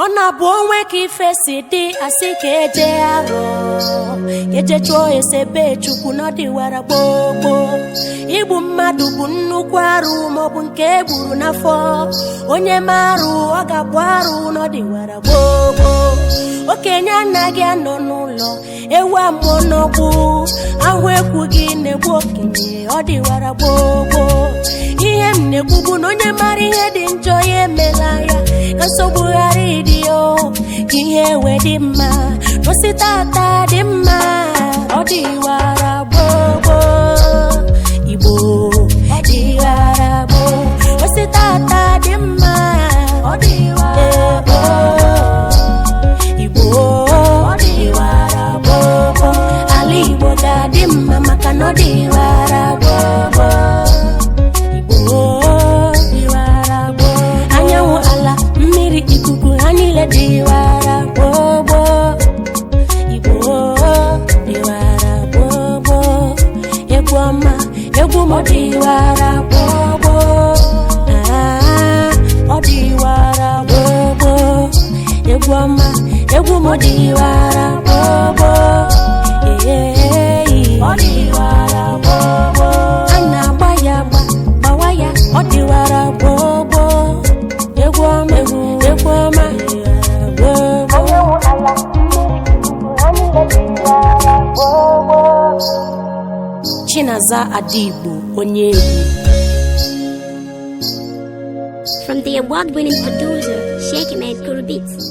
Ona buonwe ki fesi di asike eje aro eje chụọ esebe chukwu no di wara gbogbo igbu mmadụ bụ nnukwu arụ maọbụ nke egburu n'afọ onye marụ ọ ga-agba arụ no di wara gbogbo okenye anaghị anọ n'ụlọ ewu amụọ n'ọgbụ ahụ ekwu gị na-egbu okenye ọ dị wara gbogbo ihe m na-ekwu bụ na onye mara ihe dị njọ ya emela ya ka nsogbu ghara ịdị o ka ihe wee dị mma n'osi tata dị mma ọ dị wara gbogbo Igbo ọ dị wara gbogbo osi tata dị mma ọ dị wara gbogbo Igbo ọ dị wara gbogbo ala Igbo ga-adị mma maka na ọ dị wara gbogbo Igbo dị wara gbogbo anyanwụ ala mmiri ikuku ha niile dị wara gbogbo Igbo dị wara gbogbo egwu ọma egwu m dị wara gbogbo ọ dị wara gbogbo egwu ọma egwu m dị wara gbogbo ọ dị wara gbogbo a na-agba ya agba gbawa ya ọ dị wara gbogbo egwu ọma egwu ọma anyanwụ ala mmiri ikuku ha niile dị wara gbogbo Chinaza Adigbo onye egwu. From the award-winning producer, Sheikh Ahmed Kuru Beats.